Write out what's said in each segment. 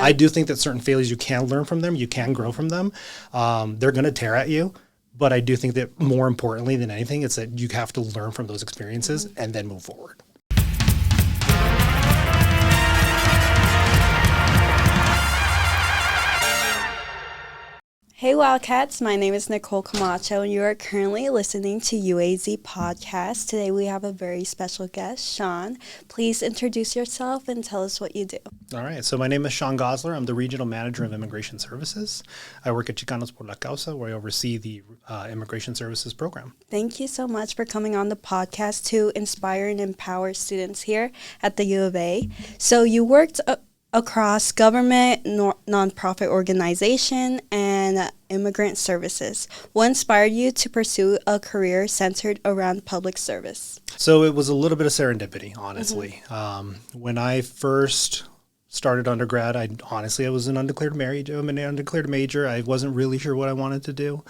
I do think that certain failures, you can learn from them, you can grow from them. They're going to tear at you. But I do think that more importantly than anything, it's that you have to learn from those experiences and then move forward. Hey Wildcats, my name is Nicole Camacho and you are currently listening to UAZ Podcast. Today we have a very special guest, Sean. Please introduce yourself and tell us what you do. All right, so my name is Sean Goslar. I'm the Regional Manager of Immigration Services. I work at Chicanos Por La Causa, where I oversee the Immigration Services program. Thank you so much for coming on the podcast to inspire and empower students here at the U of A. So you worked across government, nonprofit organization, and immigrant services. What inspired you to pursue a career centered around public service? So it was a little bit of serendipity, honestly. When I first started undergrad, I was an undeclared major. I wasn't really sure what I wanted to do.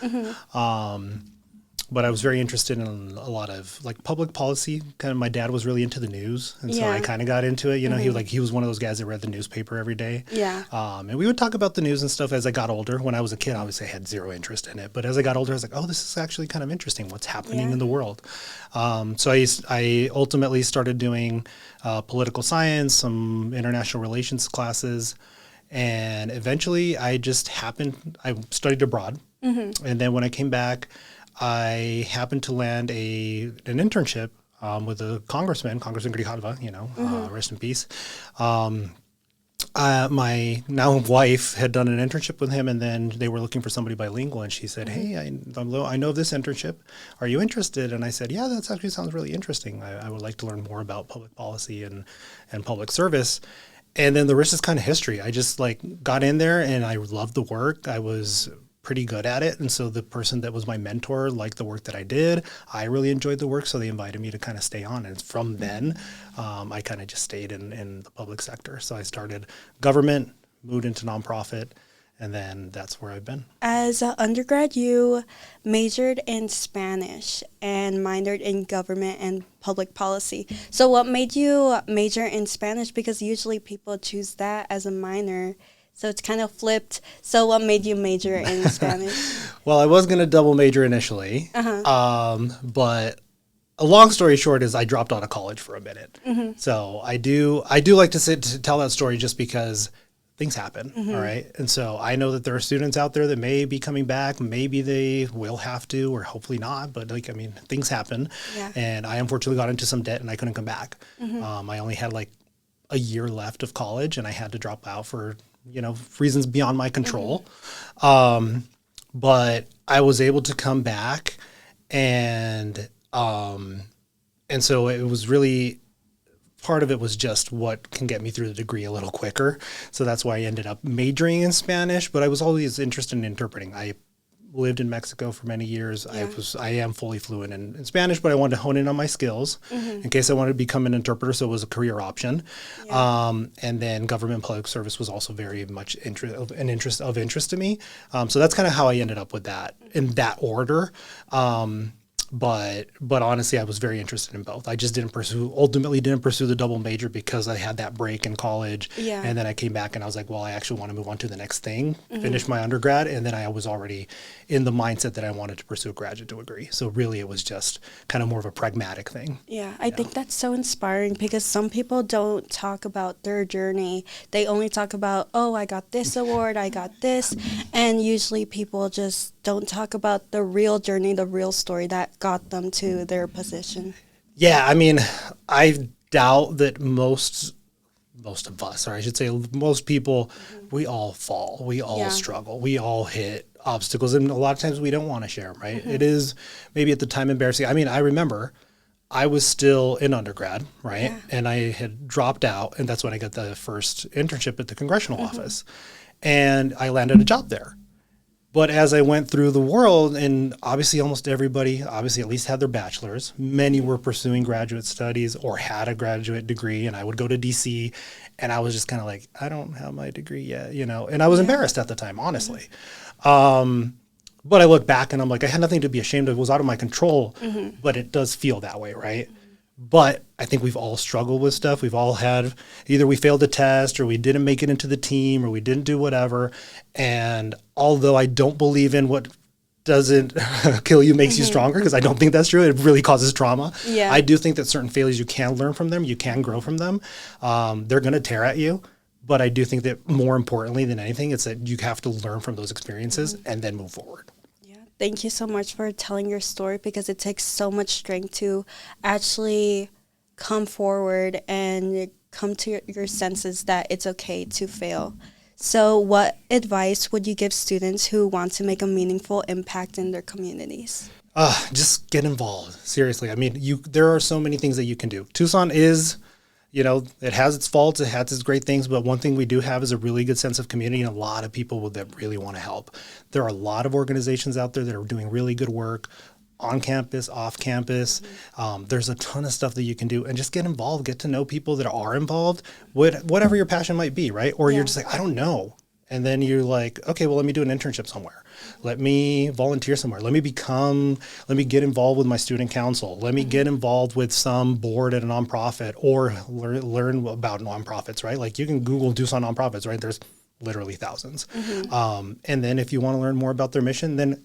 But I was very interested in a lot of like public policy. Kind of, my dad was really into the news, and so I kind of got into it. You know, he was one of those guys that read the newspaper every day. Yeah. And we would talk about the news and stuff as I got older. When I was a kid, obviously I had zero interest in it. But as I got older, I was like, oh, this is actually kind of interesting. What's happening in the world? So I ultimately started doing political science, some international relations classes, and eventually I studied abroad, and then when I came back, I happened to land an internship with a Congressman Grijalva, rest in peace. My now wife had done an internship with him, and then they were looking for somebody bilingual, and she said, hey, I know of this internship. Are you interested? And I said, yeah, that actually sounds really interesting. I would like to learn more about public policy and public service. And then the rest is kind of history. I just got in there, and I loved the work. I was pretty good at it, and so the person that was my mentor liked the work that I did. I really enjoyed the work, so they invited me to kind of stay on, and from then I kind of just stayed in the public sector. So I started government, moved into nonprofit, and then that's where I've been. As an undergrad, you majored in Spanish and minored in government and public policy. So what made you major in Spanish? Because usually people choose that as a minor. So it's kind of flipped. So what made you major in Spanish? Well, I was going to double major initially. But a long story short is I dropped out of college for a minute. So I do like to tell that story just because things happen, all right? And so I know that there are students out there that may be coming back. Maybe they will have to, or hopefully not. But things happen. Yeah. And I unfortunately got into some debt and I couldn't come back. I only had a year left of college, and I had to drop out for reasons beyond my control. But I was able to come back, and so it was really, part of it was just what can get me through the degree a little quicker. So that's why I ended up majoring in Spanish, but I was always interested in interpreting. I lived in Mexico for many years. Yeah. I am fully fluent in Spanish, but I wanted to hone in on my skills in case I wanted to become an interpreter, so it was a career option. Yeah. And then government public service was also very much interest to me. So that's kind of how I ended up with that in that order. But honestly, I was very interested in both. I just ultimately didn't pursue the double major because I had that break in college. Yeah. And then I came back and I was like, well, I actually want to move on to the next thing, finish my undergrad. And then I was already in the mindset that I wanted to pursue a graduate degree. So really it was just kind of more of a pragmatic thing. Yeah, I think that's so inspiring because some people don't talk about their journey. They only talk about, oh, I got this award, I got this. And usually people just don't talk about the real journey, the real story that got them to their position. Yeah, I doubt that most of us, or I should say most people, we all fall, we all struggle, we all hit obstacles, and a lot of times we don't want to share them, right? It is maybe at the time embarrassing. I remember I was still in undergrad, right? Yeah. And I had dropped out, and that's when I got the first internship at the congressional office, and I landed a job there. But as I went through the world, and obviously almost everybody at least had their bachelor's, many were pursuing graduate studies or had a graduate degree, and I would go to DC, and I was just kind of like, I don't have my degree yet, and I was embarrassed at the time, honestly. But I look back and I'm like, I had nothing to be ashamed of. It was out of my control, but it does feel that way, right? But I think we've all struggled with stuff. We've all had either we failed a test or we didn't make it into the team or we didn't do whatever. And although I don't believe in what doesn't kill you makes you stronger, because I don't think that's true. It really causes trauma. Yeah. I do think that certain failures, you can learn from them. You can grow from them. They're going to tear at you. But I do think that more importantly than anything, it's that you have to learn from those experiences and then move forward. Thank you so much for telling your story, because it takes so much strength to actually come forward and come to your senses that it's okay to fail. So what advice would you give students who want to make a meaningful impact in their communities? Just get involved. Seriously. I mean, there are so many things that you can do. Tucson is, it has its faults, it has its great things, but one thing we do have is a really good sense of community and a lot of people that really want to help. There are a lot of organizations out there that are doing really good work on campus, off campus. There's a ton of stuff that you can do, and just get involved, get to know people that are involved, whatever your passion might be, right? Or you're just like, I don't know. And then you're like, okay, well, let me do an internship somewhere. Let me volunteer somewhere. Let me get involved with my student council. Let me get involved with some board at a nonprofit, or learn about nonprofits, right? Like you can Google Tucson nonprofits, right? There's literally thousands. And then if you want to learn more about their mission, then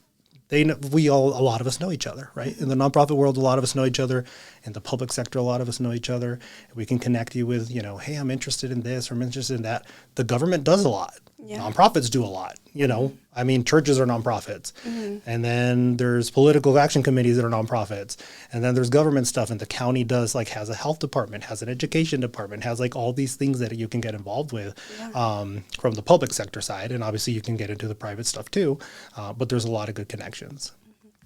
a lot of us know each other, right? In the nonprofit world, a lot of us know each other. In the public sector, a lot of us know each other. We can connect you with, hey, I'm interested in this, or I'm interested in that. The government does a lot. Yeah. Nonprofits do a lot, I mean, churches are nonprofits. And then there's political action committees that are nonprofits. And then there's government stuff. And the county has a health department, has an education department, has like all these things that you can get involved with from the public sector side. And obviously you can get into the private stuff too. But there's a lot of good connections.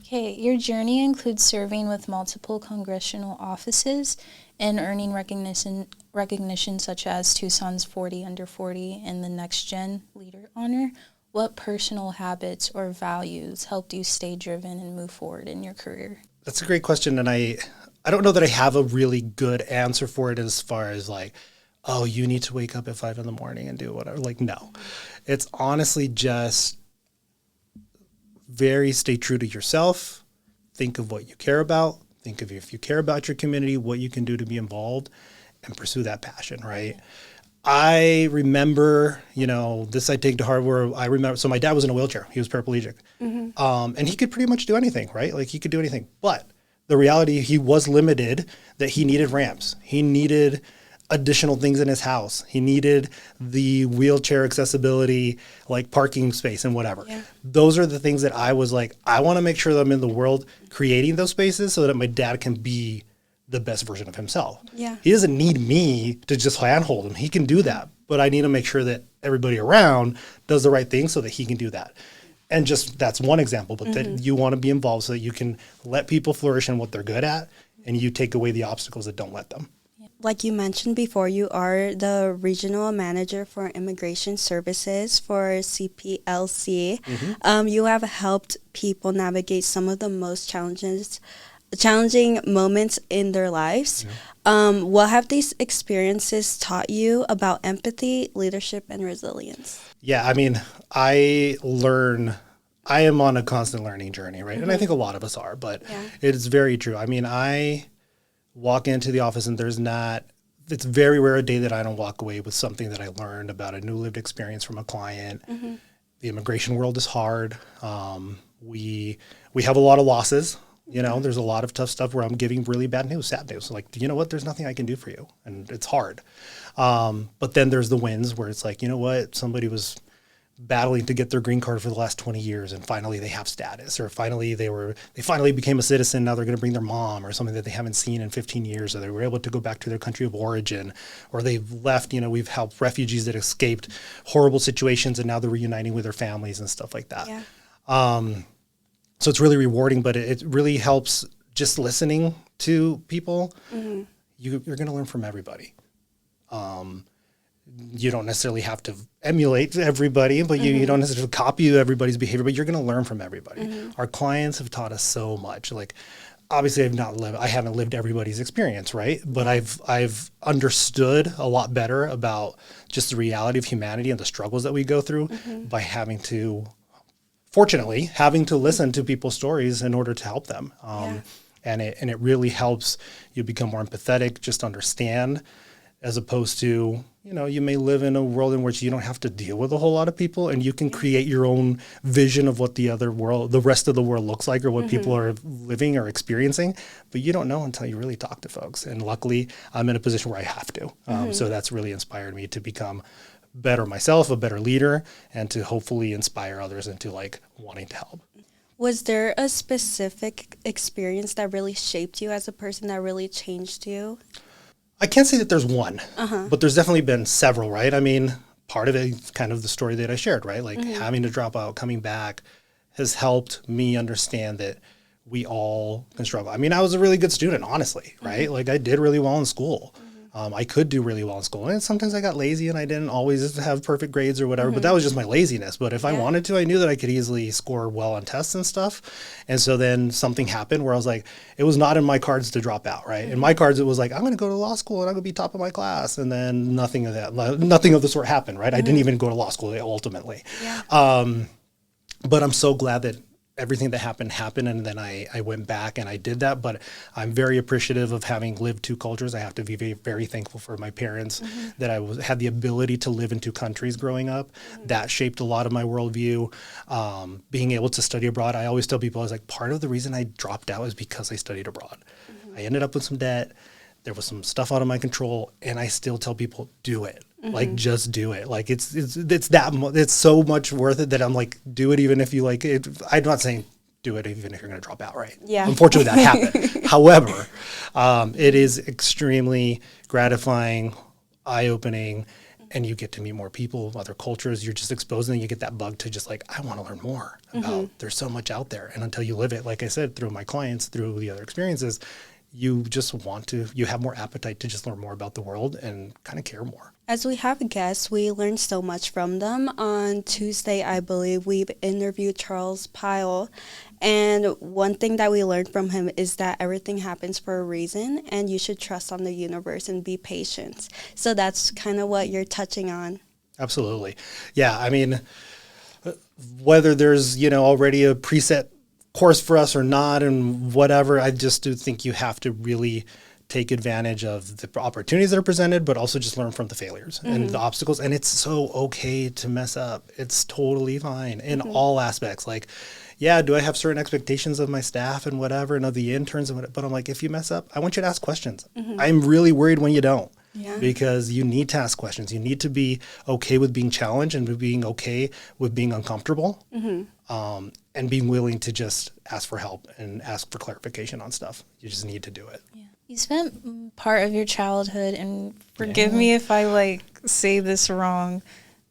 Okay, your journey includes serving with multiple congressional offices and earning recognition such as Tucson's 40 Under 40 and the Next Gen Leader Honor. What personal habits or values helped you stay driven and move forward in your career? That's a great question, and I don't know that I have a really good answer for it as far as like, oh, you need to wake up at 5 a.m. and do whatever. Like, no. It's honestly just stay true to yourself. Think of what you care about. Think of if you care about your community, what you can do to be involved, and pursue that passion, right? Yeah. I remember, this I take to heart, where I remember, so my dad was in a wheelchair. He was paraplegic. And he could pretty much do anything, right? Like he could do anything. But the reality, he was limited, that he needed ramps. He needed additional things in his house. He needed the wheelchair accessibility, like parking space and whatever. Yeah. Those are the things that I was like, I want to make sure that I'm in the world creating those spaces so that my dad can be the best version of himself. Yeah. He doesn't need me to just handhold him. He can do that, but I need to make sure that everybody around does the right thing so that he can do that. And just that's one example, but that you want to be involved so that you can let people flourish in what they're good at, and you take away the obstacles that don't let them. Like you mentioned before, you are the regional manager for immigration services for CPLC. You have helped people navigate some of the most challenging moments in their lives. Yeah. What have these experiences taught you about empathy, leadership, and resilience? Yeah, I mean, I am on a constant learning journey, right? And I think a lot of us are, but it's very true. I mean, I walk into the office and it's very rare a day that I don't walk away with something that I learned about a new lived experience from a client. The immigration world is hard. We have a lot of losses. There's a lot of tough stuff where I'm giving really bad news, sad news. Like, you know what? There's nothing I can do for you. And it's hard. But then there's the wins where it's like, you know what? Somebody was battling to get their green card for the last 20 years and finally they have status, or finally they finally became a citizen. Now they're going to bring their mom or something that they haven't seen in 15 years, or they were able to go back to their country of origin, or they've left, we've helped refugees that escaped horrible situations and now they're reuniting with their families and stuff like that. Yeah. So it's really rewarding, but it really helps just listening to people. You're going to learn from everybody. You don't necessarily have to emulate everybody, but you don't necessarily copy everybody's behavior, but you're going to learn from everybody. Our clients have taught us so much. Like, obviously I haven't lived everybody's experience, right? But I've understood a lot better about just the reality of humanity and the struggles that we go through by having to listen to people's stories in order to help them. And it really helps you become more empathetic, just understand, as opposed to, you may live in a world in which you don't have to deal with a whole lot of people, and you can create your own vision of what the rest of the world looks like, or what people are living or experiencing, but you don't know until you really talk to folks. And luckily, I'm in a position where I have to. So that's really inspired me to become better myself, a better leader, and to hopefully inspire others into wanting to help. Was there a specific experience that really shaped you as a person, that really changed you? I can't say that there's one, but there's definitely been several, right? I mean, part of it is kind of the story that I shared, right? Having to drop out, coming back has helped me understand that we all can struggle. I mean, I was a really good student, honestly, right? I did really well in school. I could do really well in school. And sometimes I got lazy and I didn't always have perfect grades or whatever, but that was just my laziness. But if I wanted to, I knew that I could easily score well on tests and stuff. And so then something happened where I was like, it was not in my cards to drop out, right? In my cards, it was like, I'm going to go to law school and I'm going to be top of my class. And then nothing of the sort happened, right? I didn't even go to law school ultimately. But I'm so glad that everything that happened, and then I went back and I did that. But I'm very appreciative of having lived two cultures. I have to be very, very thankful for my parents that I had the ability to live in two countries growing up. That shaped a lot of my worldview. Being able to study abroad, I always tell people, I was like, part of the reason I dropped out is because I studied abroad. I ended up with some debt. There was some stuff out of my control, and I still tell people, do it. Just do it. It's so much worth it that I'm like, do it even if you like it. I'm not saying do it even if you're going to drop out, right? Yeah. Unfortunately, that happened. However, it is extremely gratifying, eye-opening, and you get to meet more people, other cultures. You're just exposed, and you get that bug to just I want to learn more about. There's so much out there, and until you live it, like I said, through my clients, through the other experiences, you just you have more appetite to just learn more about the world and kind of care more. As we have guests, we learn so much from them. On Tuesday, I believe, we've interviewed Charles Pyle, and one thing that we learned from him is that everything happens for a reason, and you should trust on the universe and be patient. So that's kind of what you're touching on. Absolutely. Yeah, I mean, whether there's, already a preset course for us or not and whatever, I just do think you have to really take advantage of the opportunities that are presented, but also just learn from the failures and the obstacles. And it's so okay to mess up. It's totally fine in all aspects. Do I have certain expectations of my staff and whatever and of the interns and whatever, but I'm like, if you mess up, I want you to ask questions. I'm really worried when you don't. Because you need to ask questions. You need to be okay with being challenged and being okay with being uncomfortable, and being willing to just ask for help and ask for clarification on stuff. You just need to do it. Yeah. You spent part of your childhood, and forgive me if I say this wrong.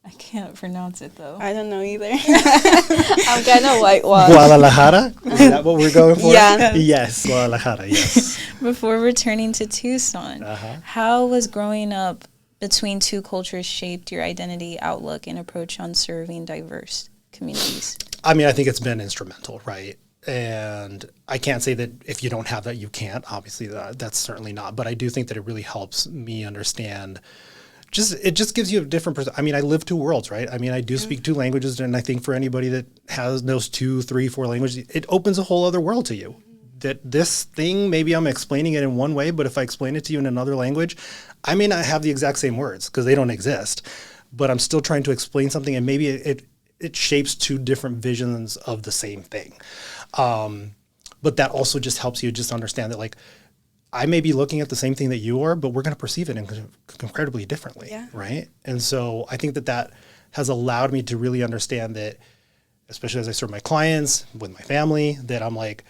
I can't pronounce it though. I don't know either. I'm kind of whitewashed. Guadalajara? Is that what we're going for? Yeah. Yes, Guadalajara, yes. Before returning to Tucson, how was growing up between two cultures shaped your identity, outlook, and approach on serving diverse communities? I mean, I think it's been instrumental, right? And I can't say that if you don't have that, you can't. Obviously, that's certainly not. But I do think that it really helps me understand. It just gives you a different perspective. I mean, I live two worlds, right? I mean, I do speak two languages, and I think for anybody that knows 2, 3, 4 languages, it opens a whole other world to you. That this thing, maybe I'm explaining it in one way, but if I explain it to you in another language, I may not have the exact same words because they don't exist, but I'm still trying to explain something, and maybe it shapes two different visions of the same thing. But that also just helps you just understand that I may be looking at the same thing that you are, but we're going to perceive it incredibly differently, right? And so I think that has allowed me to really understand that, especially as I serve my clients, with my family, that I'm like,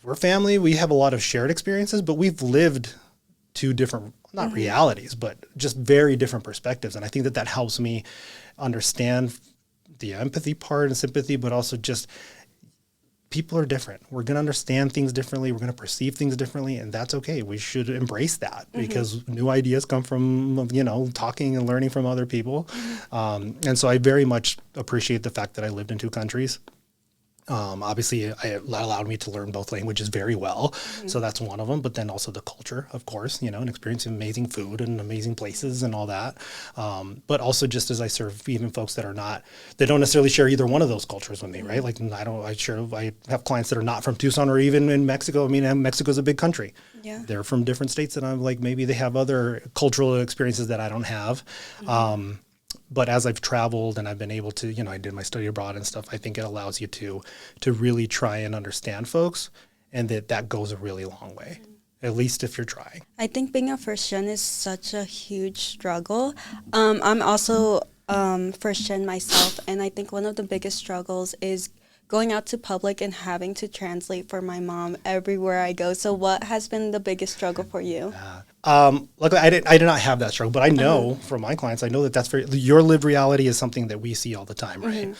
we're family, we have a lot of shared experiences, but we've lived two different, not realities, but just very different perspectives. And I think that helps me understand the empathy part and sympathy, but also just people are different. We're going to understand things differently. We're going to perceive things differently, and that's okay. We should embrace that because new ideas come from, talking and learning from other people. And so I very much appreciate the fact that I lived in two countries. Obviously, that allowed me to learn both languages very well. So that's one of them. But then also the culture, of course, and experiencing amazing food and amazing places and all that. But also just as I serve even folks that they don't necessarily share either one of those cultures with me, right? Like I have clients that are not from Tucson or even in Mexico. I mean, Mexico's a big country. Yeah. They're from different states that I'm like, maybe they have other cultural experiences that I don't have. But as I've traveled and I've been able to, I did my study abroad and stuff, I think it allows you to really try and understand folks, and that goes a really long way, at least if you're trying. I think being a first gen is such a huge struggle. I'm also first gen myself, and I think one of the biggest struggles is going out to public and having to translate for my mom everywhere I go. So what has been the biggest struggle for you? Luckily, I did not have that struggle, but I know from my clients, I know that's your lived reality is something that we see all the time, right?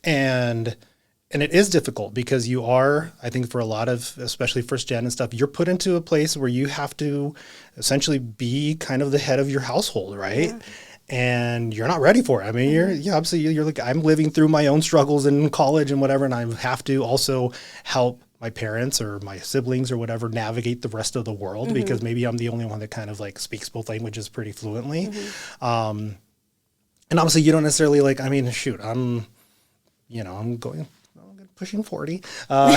And it is difficult because you are, I think for a lot of, especially first gen and stuff, you're put into a place where you have to essentially be kind of the head of your household, right? Yeah. And you're not ready for it. I mean, obviously you're like, I'm living through my own struggles in college and whatever, and I have to also help my parents or my siblings or whatever navigate the rest of the world because maybe I'm the only one that kind of like speaks both languages pretty fluently. And obviously you don't necessarily like, I mean, shoot, I'm pushing 40. But,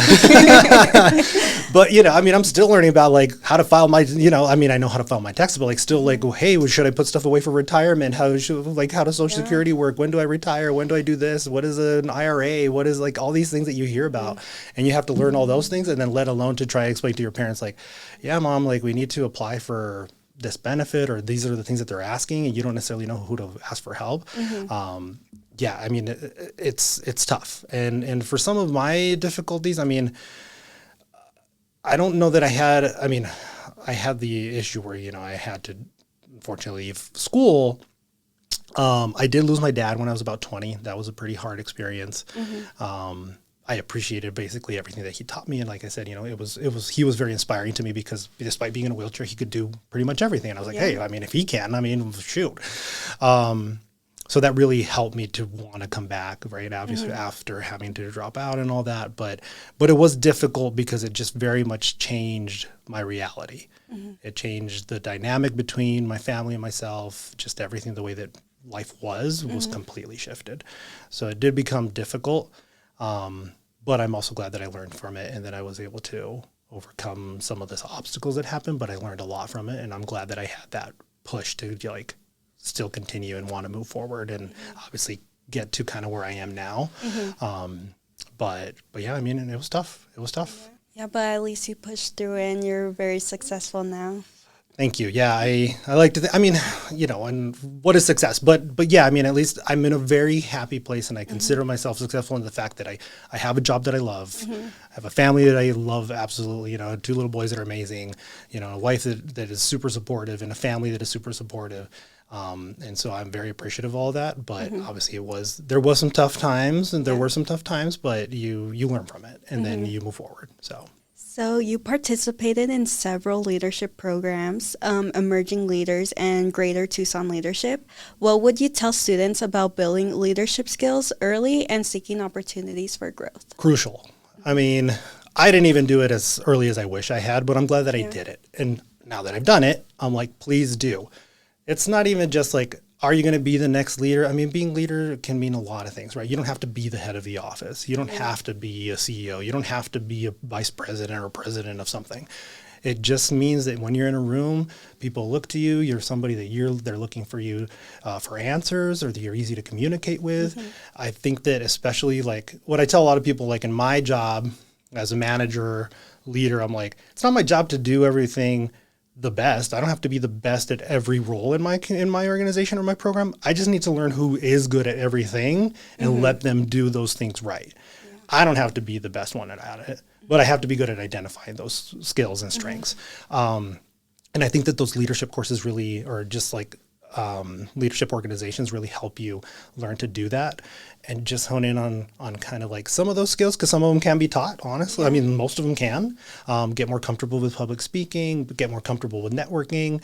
I mean, I'm still learning about like how to file my, I mean, I know how to file my taxes, but like still like, well, hey, should I put stuff away for retirement? How does Social Security work? When do I retire? When do I do this? What is an IRA? What is like all these things that you hear about? And you have to learn all those things. And then let alone to try to explain to your parents, like, yeah, mom, like we need to apply for this benefit, or these are the things that they're asking, and you don't necessarily know who to ask for help. Yeah, I mean, it's tough. And for some of my difficulties, I mean, I don't know that I had the issue where, I had to unfortunately leave school. I did lose my dad when I was about 20. That was a pretty hard experience. I appreciated basically everything that he taught me. And like I said, he was very inspiring to me because despite being in a wheelchair, he could do pretty much everything. And I was like, hey, I mean, if he can, I mean, shoot. So that really helped me to want to come back, right? Obviously after having to drop out and all that. But it was difficult because it just very much changed my reality. It changed the dynamic between my family and myself, just everything, the way that life was completely shifted. So it did become difficult. But I'm also glad that I learned from it and that I was able to overcome some of the obstacles that happened, but I learned a lot from it. And I'm glad that I had that push to like still continue and want to move forward and obviously get to kind of where I am now. But yeah, I mean, it was tough. It was tough. Yeah, but at least you pushed through it and you're very successful now. Thank you. Yeah, I like to I mean, and what is success? But yeah, I mean, at least I'm in a very happy place and I consider myself successful in the fact that I have a job that I love. I have a family that I love absolutely, 2 little boys that are amazing, a wife that is super supportive and a family that is super supportive. And so I'm very appreciative of all that, but obviously there was some tough times and there were some tough times, but you learn from it and then you move forward. So you participated in several leadership programs, Emerging Leaders and Greater Tucson Leadership. What would you tell students about building leadership skills early and seeking opportunities for growth? Crucial. I mean, I didn't even do it as early as I wish I had, but I'm glad that I did it. And now that I've done it, I'm like, please do. It's not even just like, are you going to be the next leader? I mean, being leader can mean a lot of things, right? You don't have to be the head of the office. You don't have to be a CEO. You don't have to be a vice president or president of something. It just means that when you're in a room, people look to you. You're somebody that they're looking for you for answers, or that you're easy to communicate with. I think that especially like what I tell a lot of people, like in my job as a manager, leader, I'm like, it's not my job to do everything the best. I don't have to be the best at every role in my organization or my program. I just need to learn who is good at everything and let them do those things right. Yeah. I don't have to be the best one at it, but I have to be good at identifying those skills and strengths. And I think that those leadership courses really, or just like leadership organizations really help you learn to do that and just hone in on kind of like some of those skills, because some of them can be taught, honestly. I mean, most of them can. Get more comfortable with public speaking, get more comfortable with networking.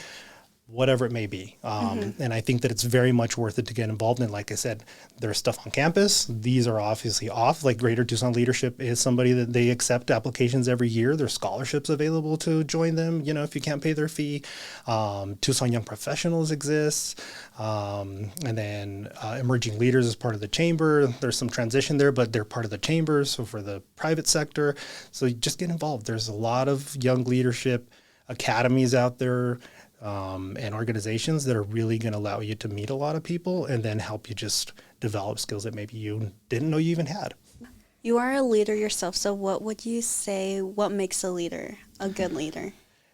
whatever it may be. And I think that it's very much worth it to get involved in. Like I said, there's stuff on campus. These are obviously off. Like Greater Tucson Leadership is somebody that they accept applications every year. There's scholarships available to join them, if you can't pay their fee. Tucson Young Professionals exists. And then Emerging Leaders is part of the chamber. There's some transition there, but they're part of the chamber. So for the private sector, so just get involved. There's a lot of young leadership academies out there, and organizations that are really going to allow you to meet a lot of people and then help you just develop skills that maybe you didn't know you even had. You are a leader yourself, so what would you say, what makes a leader, a good leader?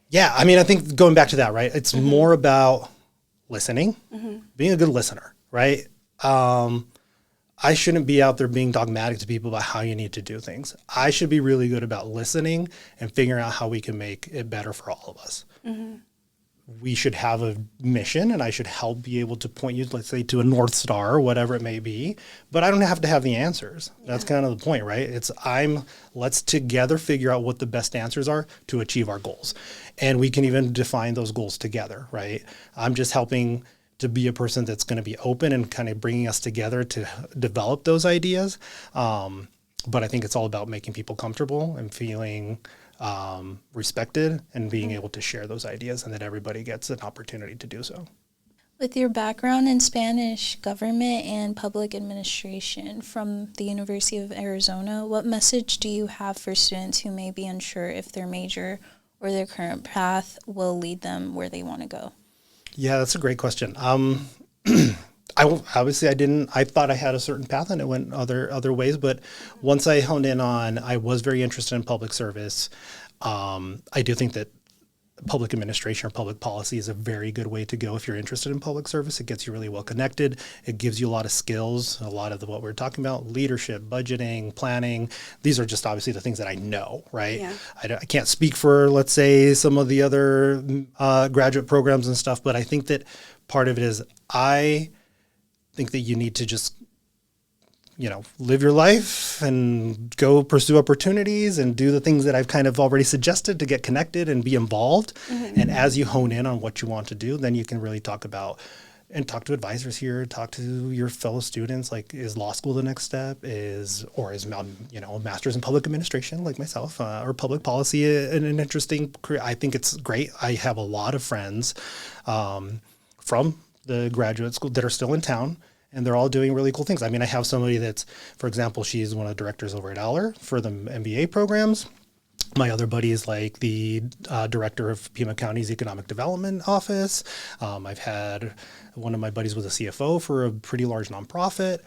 Yeah, I mean, I think going back to that, right, it's more about listening, being a good listener, right? I shouldn't be out there being dogmatic to people about how you need to do things. I should be really good about listening and figuring out how we can make it better for all of us. We should have a mission, and I should help be able to point you, let's say, to a North Star or whatever it may be, but I don't have to have the answers. That's kind of the point, right? Let's together figure out what the best answers are to achieve our goals. And we can even define those goals together, right? I'm just helping to be a person that's going to be open and kind of bringing us together to develop those ideas. But I think it's all about making people comfortable and feeling respected and being able to share those ideas, and that everybody gets an opportunity to do so. With your background in Spanish, government, and public administration from the University of Arizona, what message do you have for students who may be unsure if their major or their current path will lead them where they want to go? Yeah, that's a great question. I thought I had a certain path and it went other ways, but once I honed in on, I was very interested in public service. I do think that public administration or public policy is a very good way to go if you're interested in public service. It gets you really well connected. It gives you a lot of skills, a lot of what we're talking about, leadership, budgeting, planning. These are just obviously the things that I know, right? Yeah. I can't speak for, let's say, some of the other graduate programs and stuff, but I think that part of it is I think that you need to just, live your life and go pursue opportunities and do the things that I've kind of already suggested to get connected and be involved. And as you hone in on what you want to do, then you can really talk to advisors here, talk to your fellow students, like, is law school the next step? Is a master's in public administration like myself, or public policy an interesting career? I think it's great. I have a lot of friends from the graduate school that are still in town, and they're all doing really cool things. I mean, I have somebody that's, for example, she's one of the directors over at Aller for the MBA programs. My other buddy is like the director of Pima County's Economic Development Office. I've had one of my buddies was a CFO for a pretty large nonprofit.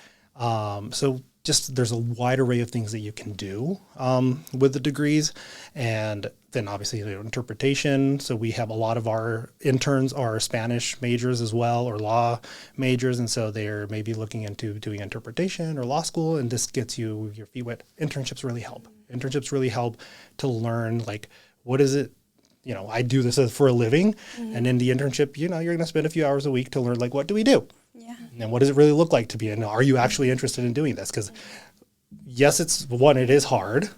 So just there's a wide array of things that you can do with the degrees. And then obviously interpretation. So we have a lot of our interns are Spanish majors as well, or law majors. And so they're maybe looking into doing interpretation or law school. And this gets you your feet wet. Internships really help. Internships really help to learn, like, what is it? I do this for a living. And in the internship, you're going to spend a few hours a week to learn, like, what do we do? Yeah. And what does it really look like to be in? Are you actually interested in doing this? Because yes, it is hard.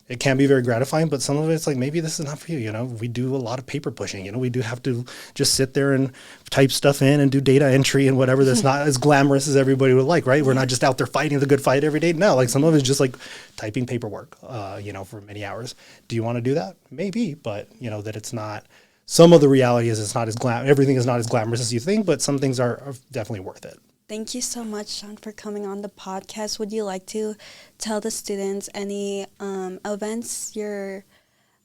It can be very gratifying, but some of it's like, maybe this is not for you. We do a lot of paper pushing. We do have to just sit there and type stuff in and do data entry and whatever. That's not as glamorous as everybody would like, right? We're not just out there fighting the good fight every day. No, like some of it's just like typing paperwork, for many hours. Do you want to do that? Maybe, but that it's not. Some of the reality is it's not as everything is not as glamorous as you think, but some things are definitely worth it. Thank you so much, Sean, for coming on the podcast. Would you like to tell the students any events your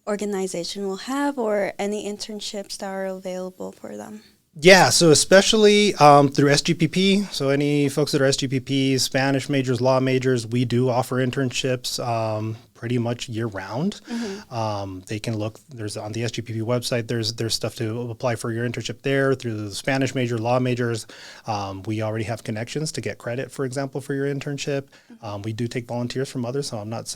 organization will have, or any internships that are available for them? Yeah, so especially through SGPP, so any folks that are SGPP, Spanish majors, law majors, we do offer internships pretty much year round. They can look, there's on the SGPP website, there's stuff to apply for your internship there through the Spanish major, law majors. We already have connections to get credit, for example, for your internship. We do take volunteers from others, so I'm not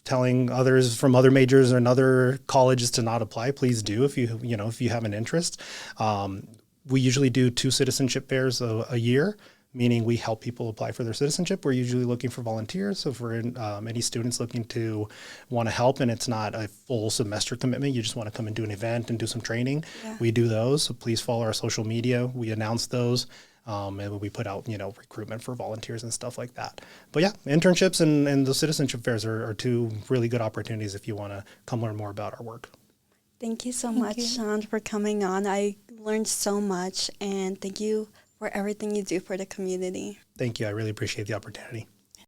telling others from other majors and other colleges to not apply. Please do if you have an interest. We usually do 2 citizenship fairs a year. meaning we help people apply for their citizenship. We're usually looking for volunteers. So for any students looking to want to help and it's not a full semester commitment, you just want to come and do an event and do some training, we do those. So please follow our social media. We announce those. And we put out, recruitment for volunteers and stuff like that. But yeah, internships and the citizenship fairs are two really good opportunities if you want to come learn more about our work. Thank you so much, Sean, for coming on. I learned so much, and thank you for everything you do for the community. Thank you. I really appreciate the opportunity.